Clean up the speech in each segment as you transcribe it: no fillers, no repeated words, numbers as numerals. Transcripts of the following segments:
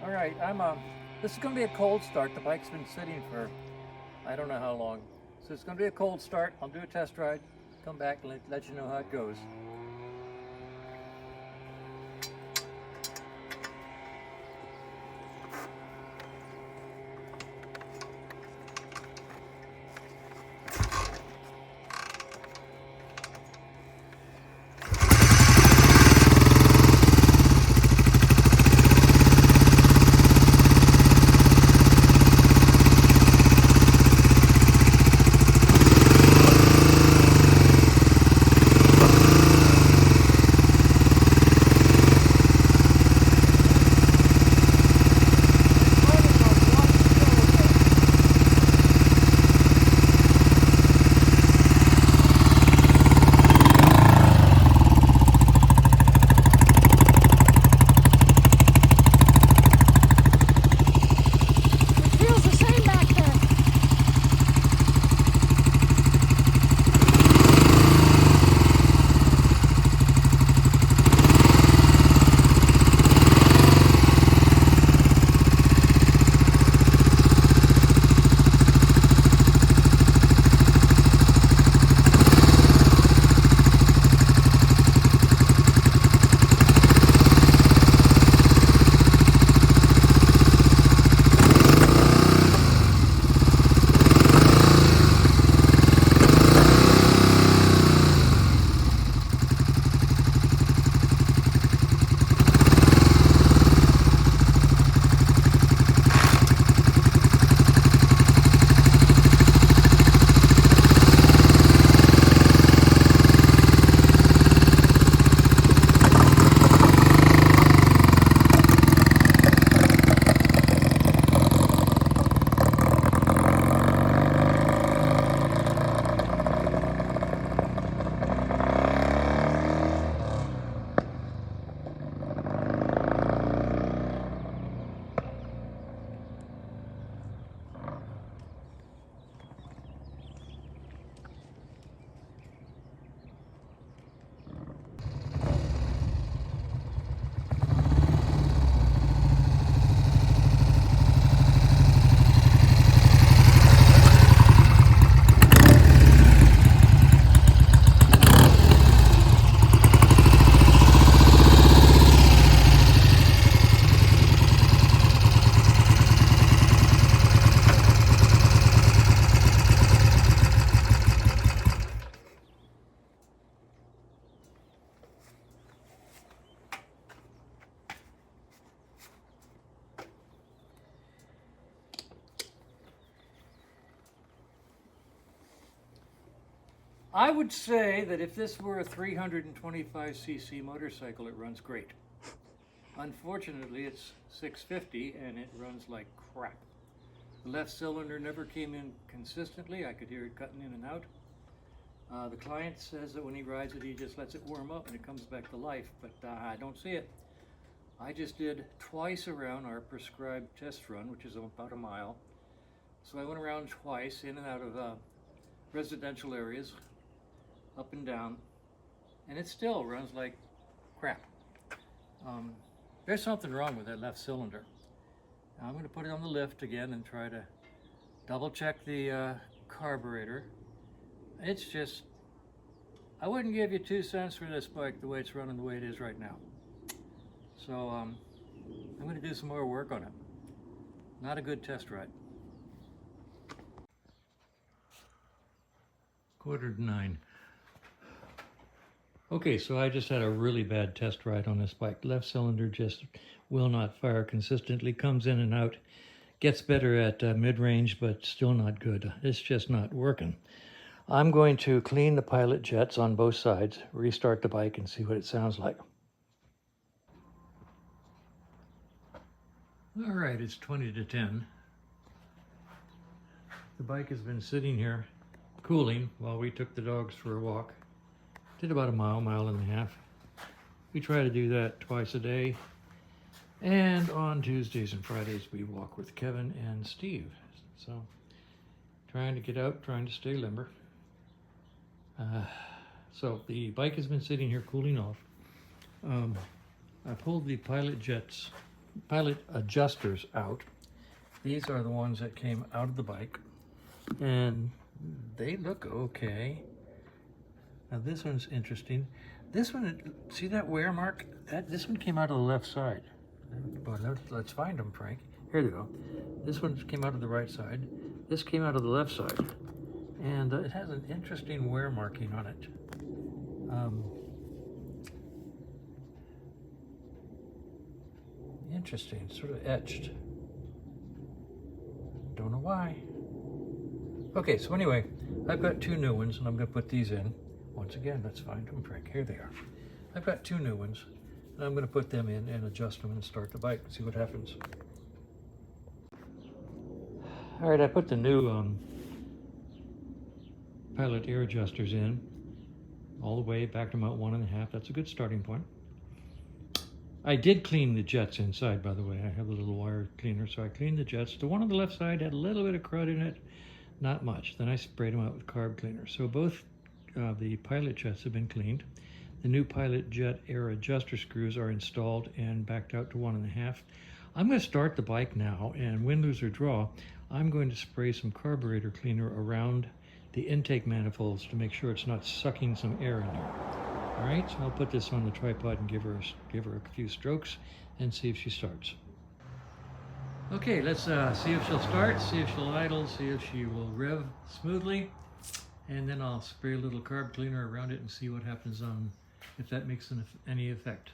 All right, this is going to be a cold start. The bike's been sitting for I don't know how long. So it's going to be a cold start. I'll do a test ride, come back and let you know how it goes. I would say that if this were a 325cc motorcycle, it runs great. Unfortunately, it's 650 and it runs like crap. The left cylinder never came in consistently. I could hear it cutting in and out. The client says that when he rides it, he just lets it warm up and it comes back to life, but I don't see it. I just did twice around our prescribed test run, which is about a mile. So I went around twice in and out of residential areas, up and down, and it still runs like crap. There's something wrong with that left cylinder. Now I'm going to put it on the lift again and try to double check the carburetor. It's just, I wouldn't give you 2 cents for this bike the way it's running the way it is right now. So I'm going to do some more work on it. Not a good test ride. 8:45. Okay, so I just had a really bad test ride on this bike. Left cylinder just will not fire consistently, comes in and out, gets better at mid-range, but still not good. It's just not working. I'm going to clean the pilot jets on both sides, restart the bike, and see what it sounds like. All right, it's 20 to 10. The bike has been sitting here cooling while we took the dogs for a walk. Did about a mile, mile and a half. We try to do that twice a day. And on Tuesdays and Fridays, we walk with Kevin and Steve. So, trying to get out, trying to stay limber. So the bike has been sitting here cooling off. I pulled the pilot jets pilot adjusters out. These are the ones that came out of the bike, and they look okay. Now this one's interesting. This one, see that wear mark? This one came out of the left side. Well, let's find them, Frank. Here they go. This one came out of the right side. This came out of the left side. And it has an interesting wear marking on it. Interesting, sort of etched. Don't know why. Okay, so anyway, I've got two new ones, and I'm going to put these in. Once again, let's find them, Frank. Here they are. I've got two new ones, and I'm going to put them in and adjust them and start the bike and see what happens. All right, I put the new pilot air adjusters in all the way back to about 1.5. That's a good starting point. I did clean the jets inside, by the way. I have a little wire cleaner, so I cleaned the jets. The one on the left side had a little bit of crud in it, not much. Then I sprayed them out with carb cleaner. So both the pilot jets have been cleaned. The new pilot jet air adjuster screws are installed and backed out to 1.5. I'm going to start the bike now, and win, lose, or draw, I'm going to spray some carburetor cleaner around the intake manifolds to make sure it's not sucking some air in there. All right, so I'll put this on the tripod and give her a few strokes and see if she starts. Okay, let's see if she'll start, see if she'll idle, see if she will rev smoothly, and then I'll spray a little carb cleaner around it and see what happens if that makes any effect.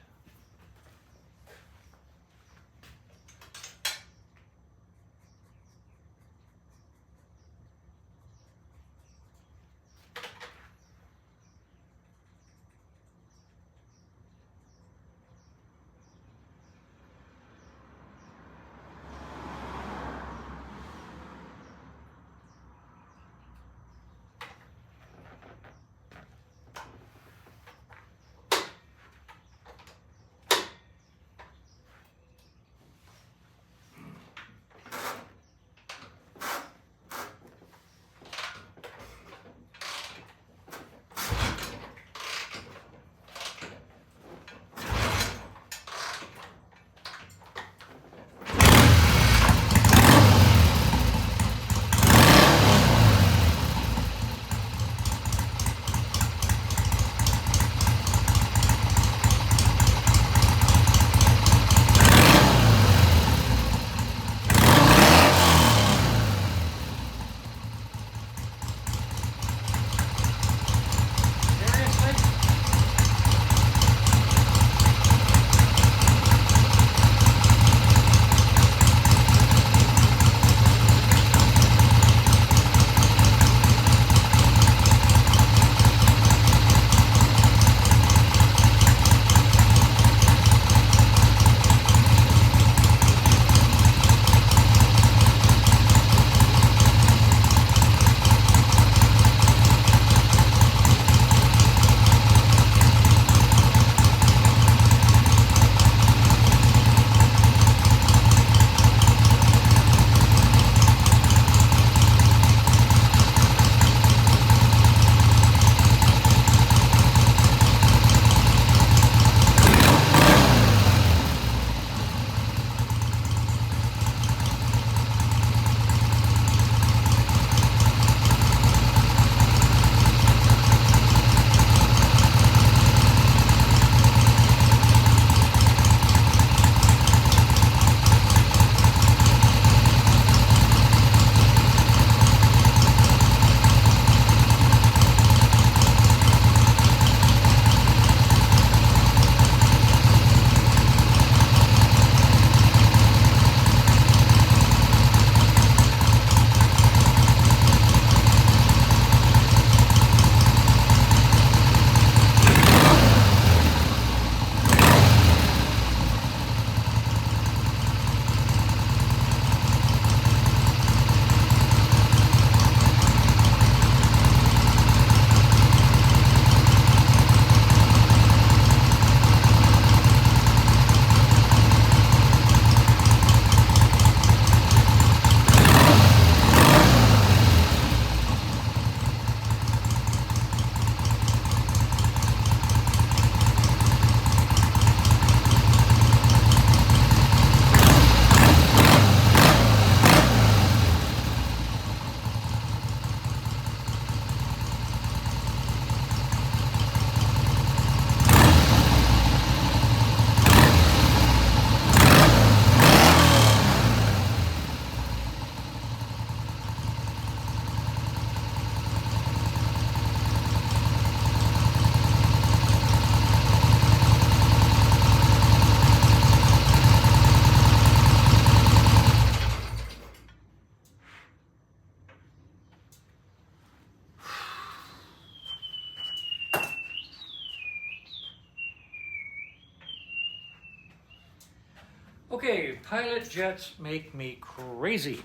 Okay, pilot jets make me crazy.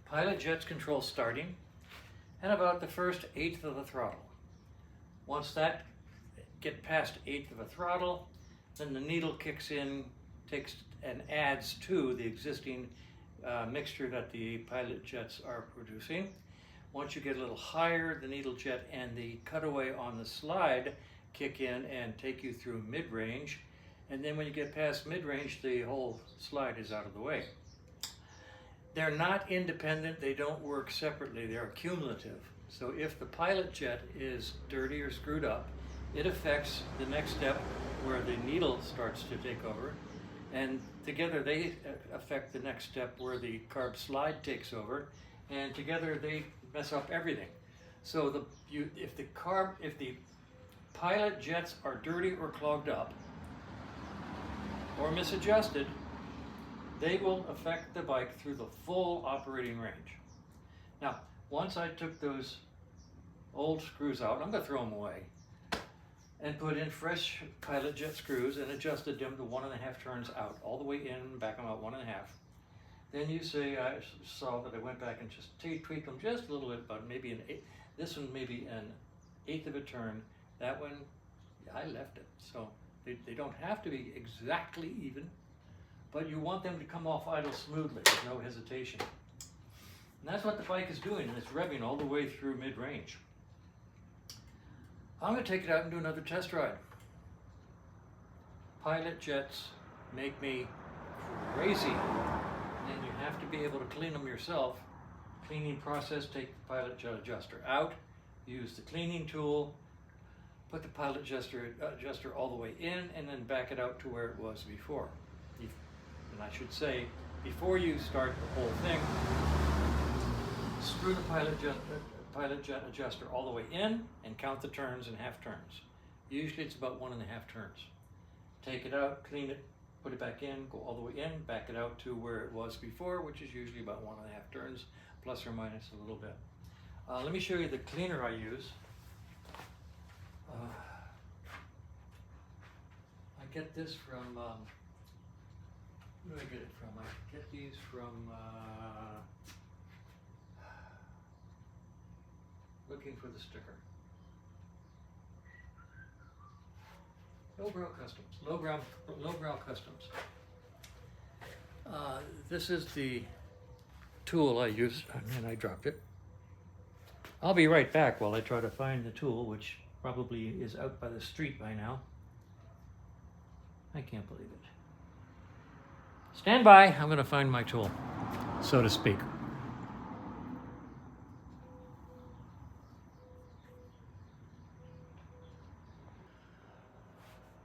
Pilot jets control starting and about the first eighth of the throttle. Once that get past eighth of a throttle, then the needle kicks in, takes and adds to the existing mixture that the pilot jets are producing. Once you get a little higher, the needle jet and the cutaway on the slide kick in and take you through mid-range. And then when you get past mid-range, the whole slide is out of the way. They're not independent, they don't work separately, they're cumulative. So if the pilot jet is dirty or screwed up, it affects the next step where the needle starts to take over. And together they affect the next step where the carb slide takes over. And together they mess up everything. So if the pilot jets are dirty or clogged up, or misadjusted, they will affect the bike through the full operating range. Now, once I took those old screws out, I'm going to throw them away, and put in fresh pilot jet screws and adjusted them to 1.5 turns out, all the way in, back them out 1.5. Then you say, I saw that I went back and just tweaked them just a little bit, about maybe an eighth. This one maybe an eighth of a turn. That one, I left it. So they don't have to be exactly even, but you want them to come off idle smoothly with no hesitation. And that's what the bike is doing, and it's revving all the way through mid-range. I'm going to take it out and do another test ride. Pilot jets make me crazy, and you have to be able to clean them yourself. Cleaning process, take the pilot jet adjuster out, use the cleaning tool, put the pilot adjuster all the way in, and then back it out to where it was before. And I should say, before you start the whole thing, screw the pilot jet adjuster all the way in and count the turns in half turns. Usually it's about 1.5 turns. Take it out, clean it, put it back in, go all the way in, back it out to where it was before, which is usually about 1.5 turns, plus or minus a little bit. Let me show you the cleaner I use. I get this from, where do I get it from? I get these from, looking for the sticker. Lowbrow Customs, Lowbrow Customs. This is the tool I use, and I dropped it. I'll be right back while I try to find the tool, which probably is out by the street by now. I can't believe it. Stand by, I'm going to find my tool, so to speak.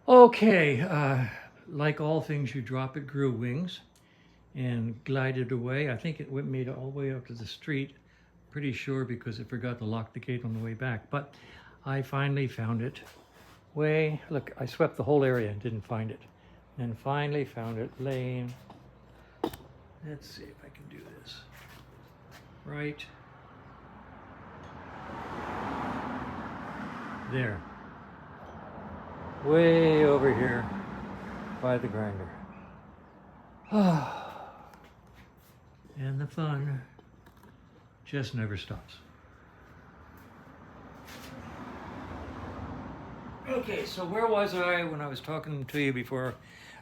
Okay, like all things you drop, it grew wings and glided away. I think it made it all the way up to the street, pretty sure, because it forgot to lock the gate on the way back. But I finally found it. Look, I swept the whole area and didn't find it. And finally found it laying. Let's see if I can do this. Right there. Way over here by the grinder. And the fun just never stops. Okay, so where was I when I was talking to you before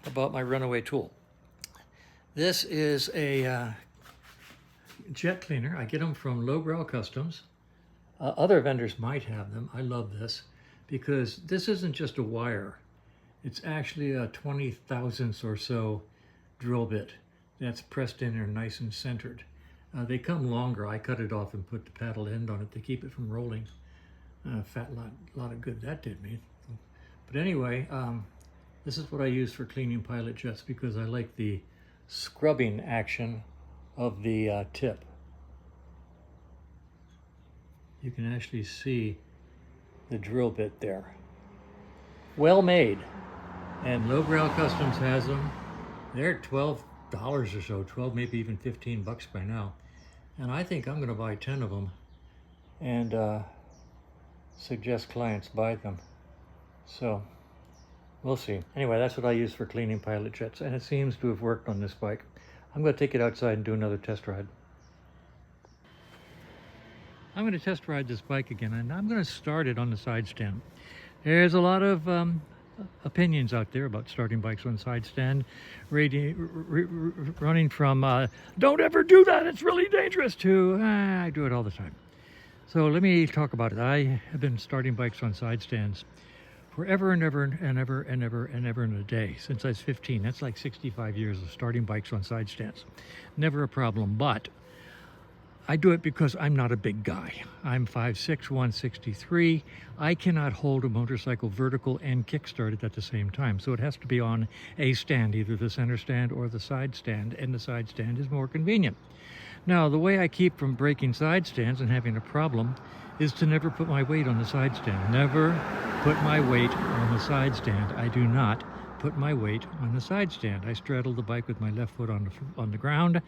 about my runaway tool? This is a jet cleaner. I get them from Lowbrow Customs. Other vendors might have them. I love this because this isn't just a wire. It's actually a 20 thousandths or so drill bit that's pressed in there nice and centered. They come longer. I cut it off and put the paddle end on it to keep it from rolling. Fat lot of good that did me. But anyway, this is what I use for cleaning pilot jets because I like the scrubbing action of the tip. You can actually see the drill bit there. Well made. And Lowbrow Customs has them. They're $12 or so, 12, maybe even 15 bucks by now. And I think I'm gonna buy 10 of them and suggest clients buy them. So We'll see. Anyway, that's what I use for cleaning pilot jets, and it seems to have worked on this bike. I'm going to take it outside and do another test ride. I'm going to test ride this bike again, and I'm going to start it on the side stand. There's a lot of opinions out there about starting bikes on side stand, running from don't ever do that, it's really dangerous, to I do it all the time. So let me talk about it. I have been starting bikes on side stands forever and ever and ever and ever and ever in a day since I was 15. That's like 65 years of starting bikes on side stands. Never a problem, but I do it because I'm not a big guy. I'm 5'6", 163. I cannot hold a motorcycle vertical and kickstart it at the same time. So it has to be on a stand, either the center stand or the side stand, and the side stand is more convenient. Now, the way I keep from breaking side stands and having a problem is to never put my weight on the side stand. Never put my weight on the side stand. I do not put my weight on the side stand. I straddle the bike with my left foot on the ground.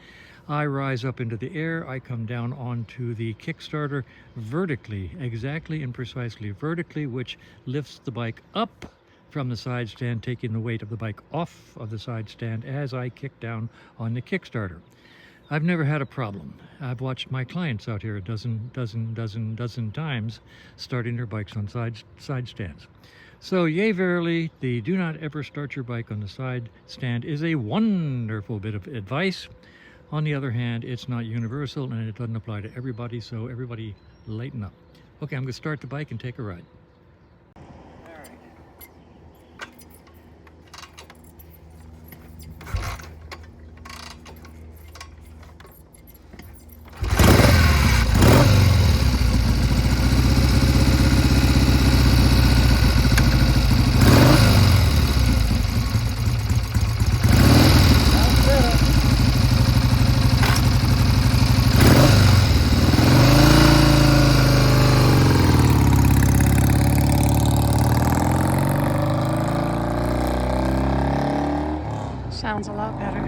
I rise up into the air. I come down onto the Kickstarter vertically, exactly and precisely vertically, which lifts the bike up from the side stand, taking the weight of the bike off of the side stand as I kick down on the Kickstarter. I've never had a problem. I've watched my clients out here a dozen times starting their bikes on side stands. So, yea, verily, the do not ever start your bike on the side stand is a wonderful bit of advice. On the other hand, it's not universal and it doesn't apply to everybody, so everybody lighten up. Okay, I'm going to start the bike and take a ride. Sounds a lot better.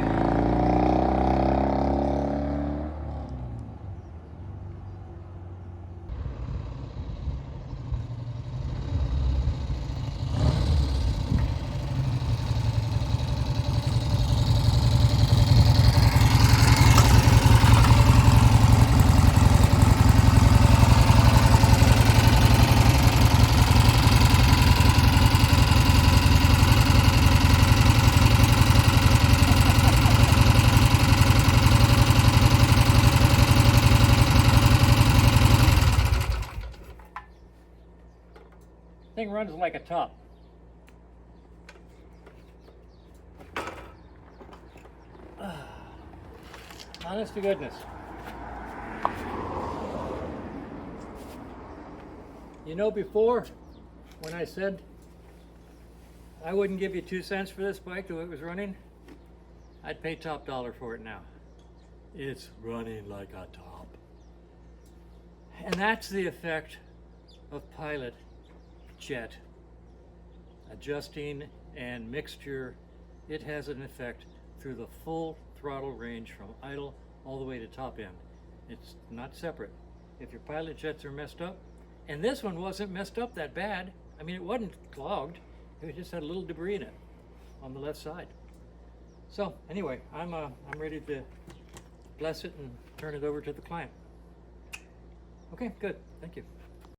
Thing runs like a top. Honest to goodness. You know, before, when I said I wouldn't give you 2 cents for this bike the way it was running, I'd pay top dollar for it now. It's running like a top. And that's the effect of Pilot Jet. Adjusting and mixture, it has an effect through the full throttle range from idle all the way to top end. It's not separate. If your Pilot Jets are messed up, and this one wasn't messed up that bad. I mean, it wasn't clogged. It just had a little debris in it on the left side. So anyway, I'm ready to bless it and turn it over to the client. Okay, good. Thank you.